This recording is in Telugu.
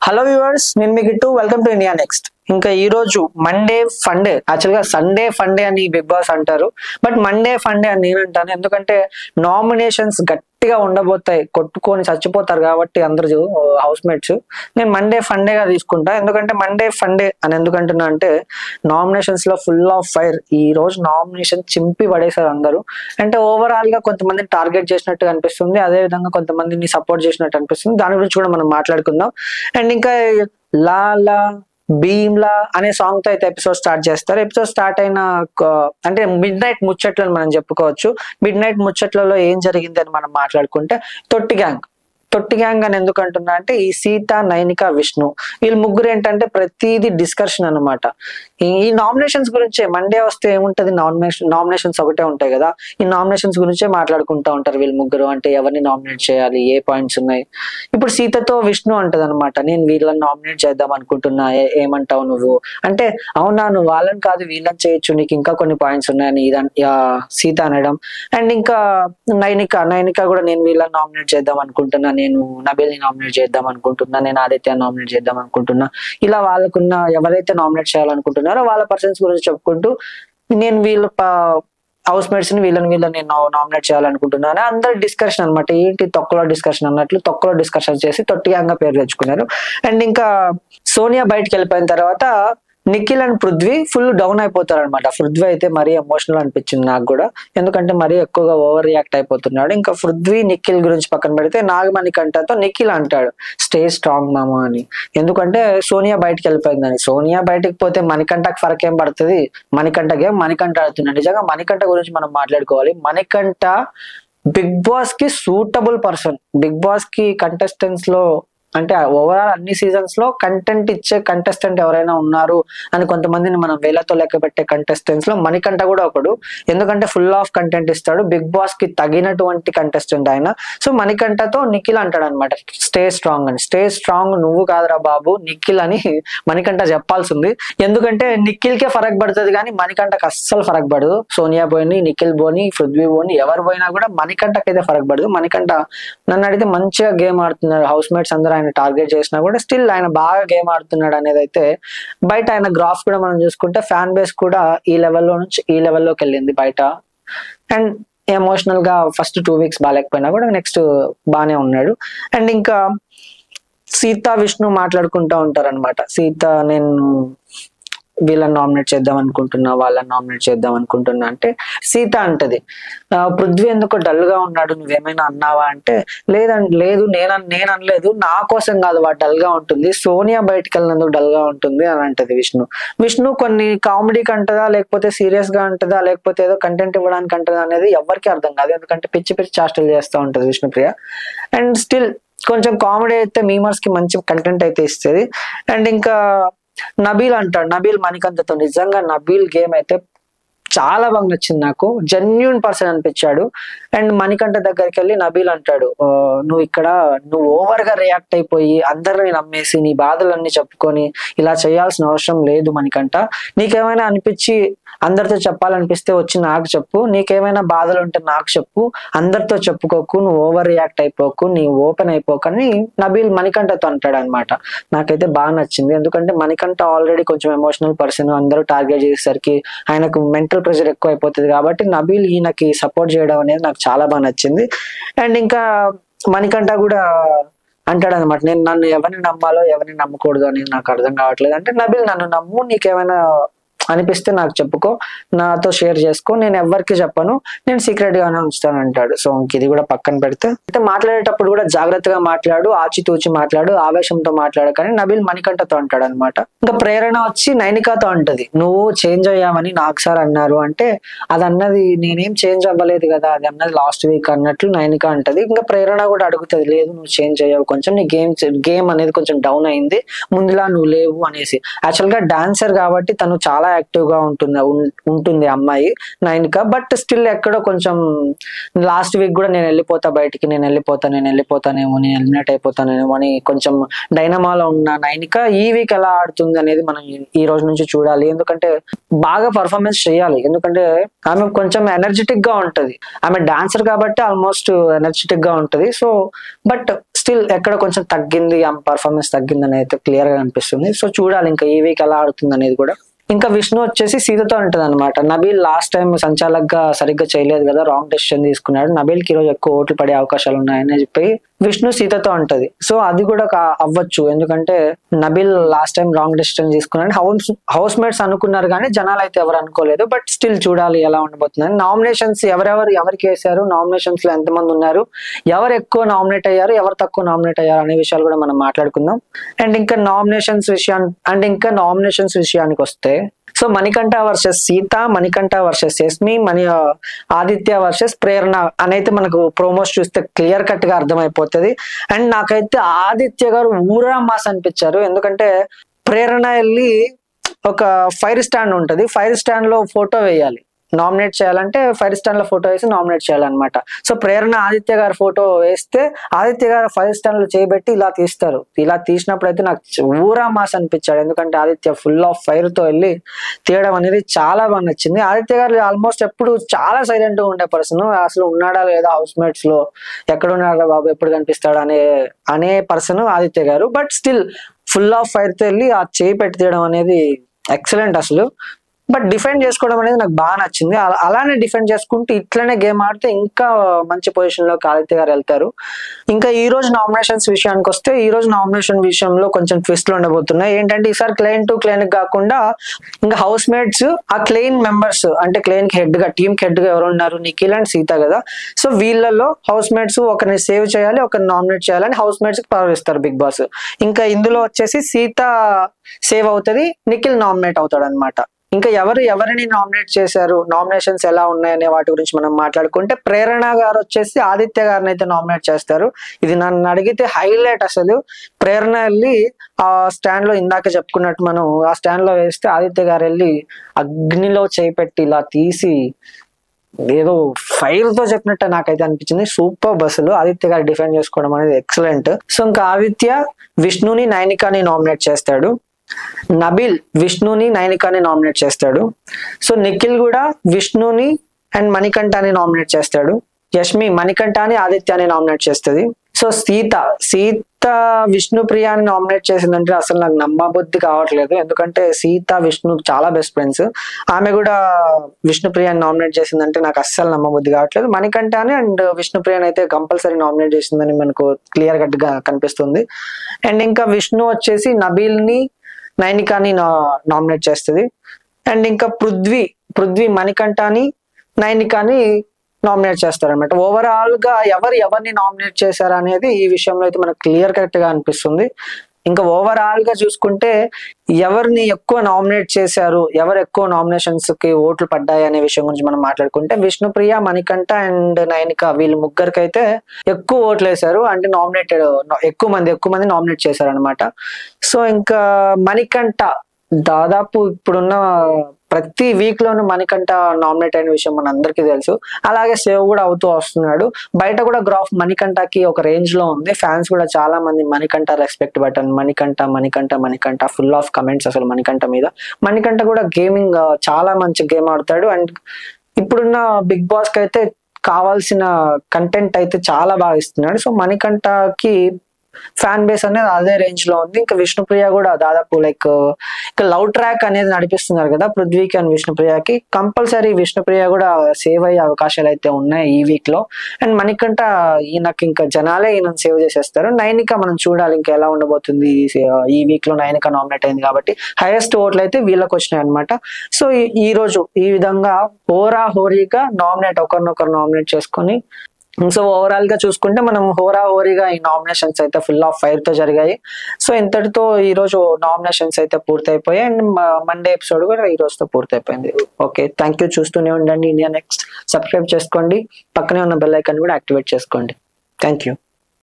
హలో వ్యూవర్స్, నేను మీ గిట్టు. Welcome to India next. ఇంకా ఈ రోజు మండే ఫండే, యాక్చువల్ గా సండే ఫండే అని బిగ్ బాస్ అంటారు, బట్ మండే ఫండే అని నేను అంటాను. ఎందుకంటే నామినేషన్స్ గట్టిగా ఉండబోతాయి, కొట్టుకొని చచ్చిపోతారు కాబట్టి అందరు హౌస్ మేట్స్. నేను మండే ఫండేగా తీసుకుంటా. ఎందుకంటే మండే ఫండే అని ఎందుకంటున్నా అంటే నామినేషన్స్ లో ఫుల్ ఆఫ్ ఫైర్. ఈ రోజు నామినేషన్ చింపి పడేశారు అందరూ. అంటే ఓవరాల్ గా కొంతమందిని టార్గెట్ చేసినట్టు అనిపిస్తుంది, అదే విధంగా కొంతమందిని సపోర్ట్ చేసినట్టు అనిపిస్తుంది. దాని గురించి కూడా మనం మాట్లాడుకుందాం. అండ్ ఇంకా లా లా భీమ్లా అనే సాంగ్ తో అయితే ఎపిసోడ్ స్టార్ట్ చేస్తారు. ఎపిసోడ్ స్టార్ట్ అయిన అంటే మిడ్ నైట్ ముచ్చట్లను మనం చెప్పుకోవచ్చు. మిడ్ నైట్ ముచ్చట్లలో ఏం జరిగింది అని మనం మాట్లాడుకుంటే తొట్టి గ్యాంగ్ అని ఎందుకు అంటున్నా అంటే ఈ సీత, నైనిక, విష్ణు వీళ్ళు ముగ్గురు ఏంటంటే ప్రతిదీ డిస్కషన్ అనమాట. ఈ నామినేషన్స్ గురించే. మండే వస్తే ఏముంటది, నామినేషన్స్ ఒకటే ఉంటాయి కదా. ఈ నామినేషన్స్ గురించే మాట్లాడుకుంటా ఉంటారు వీళ్ళు ముగ్గురు. అంటే ఎవరిని నామినేట్ చేయాలి, ఏ పాయింట్స్ ఉన్నాయి. ఇప్పుడు సీతతో విష్ణు అంటది అనమాట, నేను వీళ్ళని నామినేట్ చేద్దాం అనుకుంటున్నా, ఏమంటావు నువ్వు అంటే, అవునా నువ్వు వాళ్ళని కాదు వీళ్ళని చేయొచ్చు, నీకు ఇంకా కొన్ని పాయింట్స్ ఉన్నాయని సీత అనడం. అండ్ ఇంకా నైనిక కూడా నేను వీళ్ళని నామినేట్ చేద్దాం అనుకుంటున్నా, నేను నబీల్ని నామినేట్ చేద్దాం అనుకుంటున్నా, నేను ఆదిత్య నామినేట్ చేద్దాం అనుకుంటున్నా. ఇలా వాళ్ళకున్న ఎవరైతే నామినేట్ చేయాలనుకుంటున్నారో వాళ్ళ పర్సన్స్ గురించి చెప్పుకుంటూ నేను వీళ్ళ హౌస్ మేట్స్ ని వీళ్ళని నేను నామినేట్ చేయాలనుకుంటున్నాను. అందరు డిస్కషన్ అనమాట. ఏంటి తొక్కలో డిస్కషన్ అన్నట్లు తొక్కలో డిస్కషన్ చేసి తొట్టిగా పేరు తెచ్చుకున్నారు. అండ్ ఇంకా సోనియా బయటకు వెళ్ళిపోయిన తర్వాత Nikhil and Prithvi full down అయిపోతారు అనమాట. పృథ్వీ అయితే మరీ ఎమోషనల్ అనిపించింది నాకు కూడా, ఎందుకంటే మరీ ఎక్కువగా ఓవర్ రియాక్ట్ అయిపోతున్నాడు. ఇంకా పృథ్వీ నిఖిల్ గురించి పక్కన పెడితే నాగమణికంఠతో నిఖిల్ అంటాడు స్టే స్ట్రాంగ్ మామ అని. ఎందుకంటే సోనియా బయటకు వెళ్ళిపోయిందని. సోనియా బయటకు పోతే మణికంఠకి ఫరక్ ఏం పడుతుంది, మణికంఠ ఆడుతున్నాడు. నిజంగా మణికంఠ గురించి మనం మాట్లాడుకోవాలి. మణికంఠ బిగ్ బాస్ కి సూటబుల్ పర్సన్. బిగ్ బాస్ కి కంటెస్టెంట్స్ లో అంటే ఓవరాల్ అన్ని సీజన్స్ లో కంటెంట్ ఇచ్చే కంటెస్టెంట్ ఎవరైనా ఉన్నారు అని కొంతమందిని మనం వేలతో లెక్క పెట్టే కంటెస్టెంట్స్ లో మణికంఠ కూడా ఒకడు. ఎందుకంటే ఫుల్ ఆఫ్ కంటెంట్ ఇస్తాడు, బిగ్ బాస్ కి తగినటువంటి కంటెస్టెంట్ ఆయన. సో మణికంఠతో నిఖిల్ అంటాడు అనమాట స్టే స్ట్రాంగ్ అని. స్టే స్ట్రాంగ్ నువ్వు కాదురా బాబు నిఖిల్ అని మణికంఠ చెప్పాల్సి ఉంది. ఎందుకంటే నిఖిల్ కే ఫరక్ పడుతుంది కానీ మణికంఠకి అస్సలు ఫరక్ పడదు. సోనియా పోయిని, నిఖిల్ పోని, పృథ్వీ పోని, ఎవరు పోయినా కూడా మణికంఠకి అయితే ఫరక్ పడదు. మణికంఠ నన్ను అడిగితే మంచిగా గేమ్ ఆడుతున్నారు. హౌస్ మేట్స్ అందరూ ఆయన టార్గెట్ చేసినా కూడా స్టిల్ ఆయన బాగా గేమ్ ఆడుతున్నాడు అనేది అయితే బయట ఆయన గ్రాఫ్ కూడా మనం చూసుకుంటే ఫ్యాన్ బేస్ కూడా ఈ లెవెల్లో నుంచి ఈ లెవెల్లోకి వెళ్ళింది బయట. అండ్ ఎమోషనల్ గా ఫస్ట్ 2 weeks బాగాలేకపోయినా కూడా నెక్స్ట్ బాగానే ఉన్నాడు. అండ్ ఇంకా సీత, విష్ణు మాట్లాడుకుంటూ ఉంటారు అనమాట. సీత నేను వీళ్ళని నామినేట్ చేద్దాం అనుకుంటున్నా, వాళ్ళని నామినేట్ చేద్దాం అనుకుంటున్నా అంటే సీత అంటది పృథ్వీ ఎందుకో డల్ గా ఉన్నాడు, నువ్వేమైనా అన్నావా అంటే లేదు నేను అనలేదు, నా కోసం కాదు వాడు డల్ గా ఉంటుంది, సోనియా బయటకు వెళ్ళినందుకు డల్ గా ఉంటుంది అని అంటది విష్ణు కొన్ని కామెడీకి అంటదా లేకపోతే సీరియస్ గా అంటదా లేకపోతే ఏదో కంటెంట్ ఇవ్వడానికి అంటదా అనేది ఎవరికి అర్థం కాదు. ఎందుకంటే పిచ్చి చాస్టలు చేస్తూ ఉంటది విష్ణుప్రియ. అండ్ స్టిల్ కొంచెం కామెడీ అయితే మీమర్స్ కి మంచి కంటెంట్ అయితే ఇస్తుంది. అండ్ ఇంకా నబీల్ అంటాడు, నబీల్ మణికంఠతో. నిజంగా నబీల్ గేమ్ అయితే చాలా బాగా నచ్చింది నాకు, జెన్యూన్ పర్సన్ అనిపించాడు. అండ్ మణికంఠ దగ్గరికి వెళ్ళి నబీల్ అంటాడు నువ్వు ఓవర్ గా రియాక్ట్ అయిపోయి అందరిని నమ్మేసి నీ బాధలన్నీ చెప్పుకొని ఇలా చేయాల్సిన అవసరం లేదు మణికంఠ. నీకేమైనా అనిపించి అందరితో చెప్పాలనిపిస్తే వచ్చి నాకు చెప్పు, నీకేమైనా బాధలు ఉంటే నాకు చెప్పు, అందరితో చెప్పుకోకు, నువ్వు ఓవర్ రియాక్ట్ అయిపోకు, నీ ఓపెన్ అయిపోకని నబీల్ మణికంఠతో అంటాడు అనమాట. నాకైతే బాగా నచ్చింది. ఎందుకంటే మణికంఠ ఆల్రెడీ కొంచెం ఎమోషనల్ పర్సన్, అందరూ టార్గెట్ చేసేసరికి ఆయనకు మెంటల్ ప్రెషర్ ఎక్కువ అయిపోతుంది కాబట్టి నబీల్ ఈయనకి సపోర్ట్ చేయడం అనేది నాకు చాలా బాగా నచ్చింది. అండ్ ఇంకా మణికంఠ కూడా అంటాడు అనమాట, నన్ను ఎవరిని నమ్మాలో ఎవరిని నమ్మకూడదు అనేది నాకు అర్థం కావట్లేదు అంటే, నబీల్ నన్ను నమ్ము, నీకేమైనా అనిపిస్తే నాకు చెప్పుకో, నాతో షేర్ చేసుకో, నేను ఎవరికి చెప్పను, నేను సీక్రెట్ గానే ఉంచుతాను అంటాడు. సో ఇది కూడా పక్కన పెడితే అంటే మాట్లాడేటప్పుడు కూడా జాగ్రత్తగా మాట్లాడు, ఆచితూచి మాట్లాడు, ఆవేశంతో మాట్లాడు కానీ నబీల్ మణికంఠతో అంటాడు అనమాట. ఇంకా ప్రేరణ వచ్చి నైనికాతో అంటది, నువ్వు చేంజ్ అయ్యావని నాకు సార్ అన్నారు అంటే, అది అన్నది నేనేం చేంజ్ అవ్వలేదు కదా, అది అన్నది లాస్ట్ వీక్ అన్నట్లు నైనిక అంటది. ఇంకా ప్రేరణ కూడా అడుగుతుంది, లేదు నువ్వు చేంజ్ అయ్యావు, కొంచెం నీ గేమ్ అనేది కొంచెం డౌన్ అయింది, ముందులా నువ్వు లేవు అనేసి. యాక్చువల్ గా డాన్సర్ కాబట్టి తను చాలా యాక్టివ్ గా ఉంటుంది అమ్మాయి నైనిక. బట్ స్టిల్ ఎక్కడో కొంచెం లాస్ట్ వీక్ కూడా నేను వెళ్ళిపోతా బయటికి, నేను వెళ్ళిపోతానేమో, నేను ఎలిమినేట్ అయిపోతానేమో అని కొంచెం డైనమాలో ఉన్న నైనిక ఈ వీక్ ఎలా ఆడుతుంది అనేది మనం ఈ రోజు నుంచి చూడాలి. ఎందుకంటే బాగా పర్ఫార్మెన్స్ చేయాలి, ఎందుకంటే ఆమె కొంచెం ఎనర్జెటిక్ గా ఉంటది, ఆమె డాన్సర్ కాబట్టి ఆల్మోస్ట్ ఎనర్జెటిక్ గా ఉంటది. సో బట్ స్టిల్ ఎక్కడ కొంచెం తగ్గింది, ఆ పర్ఫార్మెన్స్ తగ్గింది అనేది అయితే క్లియర్ గా అనిపిస్తుంది. సో చూడాలి ఇంకా ఈ వీక్ ఎలా ఆడుతుంది అనేది కూడా. ఇంకా విష్ణు వచ్చేసి సీతతో ఉంటది అనమాట. నబీల్ లాస్ట్ టైం సంచాలక్ గా సరిగ్గా చేయలేదు కదా, రాంగ్ డెసిషన్ తీసుకున్నాడు. నబీల్ కి ఈ రోజు ఎక్కువ ఓట్లు పడే అవకాశాలు ఉన్నాయని చెప్పి విష్ణు సీతతో ఉంటది. సో అది కూడా అవ్వచ్చు, ఎందుకంటే Nabeel last time wrong decision తీసుకున్నాడు. హౌస్ మేట్స్ అనుకున్నారు కానీ జనాలు అయితే ఎవరు అనుకోలేదు. బట్ స్టిల్ చూడాలి ఎలా ఉండబోతుంది. నామినేషన్స్ ఎవరికి వేశారు, నామినేషన్స్ లో ఎంతమంది ఉన్నారు, ఎవరు ఎక్కువ నామినేట్ అయ్యారు, ఎవరు తక్కువ నామినేట్ అయ్యారు అనే విషయాలు కూడా మనం మాట్లాడుకుందాం. అండ్ ఇంకా నామినేషన్స్ విషయానికి వస్తే, so Manikanta versus Seetha, Manikanta versus Yashmi, Aditya versus Prerana అనైతే మనకు ప్రోమోస్ చూస్తే క్లియర్ కట్ గా అర్థమైపోతుంది. అండ్ నాకైతే ఆదిత్య గారు ఊరా మాస్ అనిపించారు. ఎందుకంటే ప్రేరణ వెళ్ళి ఒక ఫైర్ స్టాండ్ ఉంటది, ఫైర్ స్టాండ్ లో ఫోటో వేయాలి, నామినేట్ చేయాలంటే ఫైర్ స్టాండ్ లో ఫోటో వేసి నామినేట్ చేయాలన్నమాట. సో ప్రేరణ ఆదిత్య గారు ఫోటో వేస్తే ఆదిత్య గారు ఫైర్ స్టాండ్ లో చేయబెట్టి ఇలా తీస్తారు. ఇలా తీసినప్పుడు అయితే నాకు ఊరా మాస్ అనిపించాడు. ఎందుకంటే ఆదిత్య ఫుల్ ఆఫ్ ఫైర్ తో వెళ్ళి తీయడం అనేది చాలా బాగా నచ్చింది. ఆదిత్య గారు ఆల్మోస్ట్ ఎప్పుడు చాలా సైలెంట్ గా ఉండే పర్సన్, అసలు ఉన్నాడా లేదా హౌస్ మేట్స్ లో, ఎక్కడ ఉన్నాడా బాబు ఎప్పుడు కనిపిస్తాడు అనే పర్సన్ ఆదిత్య గారు. But still full of fire తో వెళ్ళి ఆ చేయి పెట్టి తీయడం అనేది ఎక్సలెంట్ అసలు. బట్ డిఫెండ్ చేసుకోవడం అనేది నాకు బాగా నచ్చింది. అలానే డిఫెండ్ చేసుకుంటూ ఇట్లనే గేమ్ ఆడితే ఇంకా మంచి పొజిషన్ లో ఆదిత్య గారు వెళ్తారు. ఇంకా ఈ రోజు నామినేషన్స్ విషయానికి వస్తే, ఈ రోజు నామినేషన్ విషయంలో కొంచెం ట్విస్ట్లు ఉండబోతున్నాయి. ఏంటంటే ఈసారి క్లెయిన్ టు క్లెయిన్ కాకుండా ఇంకా హౌస్ మేట్స్, ఆ క్లెయిన్ మెంబర్స్ అంటే క్లెయిన్ కి హెడ్ గా, టీమ్ కి హెడ్ గా ఎవరు ఉన్నారు, నిఖిల్ అండ్ సీత కదా. సో వీళ్ళలో హౌస్ మేట్స్ ఒకరిని సేవ్ చేయాలి, ఒకరిని నామినేట్ చేయాలని హౌస్ మేట్స్ కి పవర్ ఇస్తారు బిగ్ బాస్. ఇంకా ఇందులో వచ్చేసి సీత సేవ్ అవుతుంది, నిఖిల్ నామినేట్ అవుతాడు అనమాట. ఇంకా ఎవరిని నామినేట్ చేశారు, నామినేషన్స్ ఎలా ఉన్నాయనే వాటి గురించి మనం మాట్లాడుకుంటే, ప్రేరణ గారు వచ్చేసి ఆదిత్య గారిని అయితే నామినేట్ చేస్తారు. ఇది నన్ను అడిగితే హైలైట్ అసలు. ప్రేరణ వెళ్ళి ఆ స్టాండ్ లో ఇందాక చెప్పుకున్నట్టు మనం ఆ స్టాండ్ లో వేస్తే ఆదిత్య గారు వెళ్ళి అగ్నిలో చేపెట్టి ఇలా తీసి ఏదో ఫైర్ తో చెప్పినట్టు నాకైతే అనిపించింది. సూపర్ బస్సులు ఆదిత్య గారు డిఫెండ్ చేసుకోవడం అనేది ఎక్సలెంట్. సో ఇంకా ఆదిత్య విష్ణుని, నైనికాని నామినేట్ చేస్తాడు. నబీల్ విష్ణుని, నైనికాని నామినేట్ చేస్తాడు. సో నిఖిల్ కూడా విష్ణుని అండ్ మణికంఠని నామినేట్ చేస్తాడు. యష్మి మణికంఠని, ఆదిత్యాని నామినేట్ చేస్తుంది. సో సీత విష్ణుప్రియాని నామినేట్ చేసిందంటే అసలు నాకు నమ్మబుద్ధి కావట్లేదు. ఎందుకంటే సీత విష్ణు చాలా బెస్ట్ ఫ్రెండ్స్, ఆమె కూడా విష్ణుప్రియాని నామినేట్ చేసిందంటే నాకు అస్సలు నమ్మబుద్ధి కావట్లేదు. మణికంఠని అండ్ విష్ణుప్రియాని అయితే కంపల్సరీ నామినేట్ చేసిందని మనకు క్లియర్ కట్ గా కనిపిస్తుంది. అండ్ ఇంకా విష్ణు వచ్చేసి నబీల్ ని, నైనికాని నామినేట్ చేస్తుంది. అండ్ ఇంకా పృథ్వీ మణికంఠని, నైనికాని నామినేట్ చేస్తారనమాట. ఓవరాల్ గా ఎవరిని నామినేట్ చేశారు అనేది ఈ విషయంలో అయితే మనకు క్లియర్ కట్ గా అనిపిస్తుంది. ఇంకా ఓవరాల్ గా చూసుకుంటే ఎవరిని ఎక్కువ నామినేట్ చేశారు, ఎవరు ఎక్కువ నామినేషన్స్ కి ఓట్లు పడ్డాయి అనే విషయం గురించి మనం మాట్లాడుకుంటే, విష్ణుప్రియ, మణికంఠ అండ్ నైనిక వీళ్ళు ముగ్గురికి అయితే ఎక్కువ ఓట్లు వేశారు. అంటే ఎక్కువ మంది నామినేట్ చేశారు అనమాట. సో ఇంకా మణికంఠ దాదాపు ఇప్పుడున్న ప్రతి వీక్ లోను మణికంఠ నామినేట్ అయిన విషయం మన అందరికీ తెలుసు. అలాగే సేవ్ కూడా అవుతూ వస్తున్నాడు. బయట కూడా గ్రాఫ్ మణికంఠకి ఒక రేంజ్ లో ఉంది. ఫ్యాన్స్ కూడా చాలా మంది Manikanta respect button, Manikanta full of comments అసలు మణికంఠ మీద. మణికంఠ కూడా గేమింగ్ చాలా మంచి గేమ్ ఆడతాడు. అండ్ ఇప్పుడున్న బిగ్ బాస్ కి అయితే కావాల్సిన కంటెంట్ అయితే చాలా బాగా ఇస్తున్నాడు. సో మణికంఠకి ఫ్యాన్ బేస్ అనేది అదే రేంజ్ లో ఉంది. ఇంకా విష్ణుప్రియ కూడా దాదాపు లైక్ ఇంకా లవ్ ట్రాక్ అనేది నడిపిస్తున్నారు కదా పృథ్వీకి అండ్ విష్ణుప్రియకి. కంపల్సరీ విష్ణుప్రియ కూడా సేవ్ అయ్యే అవకాశాలు అయితే ఉన్నాయి ఈ వీక్ లో. అండ్ మణికంఠ ఈయనకి ఇంకా జనాలే ఈయన సేవ్ చేసేస్తారు. నైనిక మనం చూడాలి ఇంకా ఎలా ఉండబోతుంది. ఈ వీక్ లో నైనిక నామినేట్ అయింది కాబట్టి హైయెస్ట్ ఓట్లు అయితే వీళ్ళకి వచ్చినాయి అనమాట. సో ఈ రోజు ఈ విధంగా హోరాహోరీగా ఒకరినొకరు నామినేట్ చేసుకొని, సో ఓవరాల్ గా చూసుకుంటే మనం హోరాహోరీగా ఈ నామినేషన్స్ అయితే ఫుల్ ఆఫ్ ఫైర్ తో జరిగాయి. సో ఇంతటితో ఈ రోజు నామినేషన్స్ అయితే పూర్తయిపోయాయి. అండ్ మండే ఎపిసోడ్ కూడా ఈ రోజుతో పూర్తయిపోయింది. Okay, thank you. చూస్తూనే ఉండండి ఇండియా నెక్స్ట్. సబ్స్క్రైబ్ చేసుకోండి, పక్కనే ఉన్న బెల్ ఐకాన్ కూడా యాక్టివేట్ చేసుకోండి. Thank you.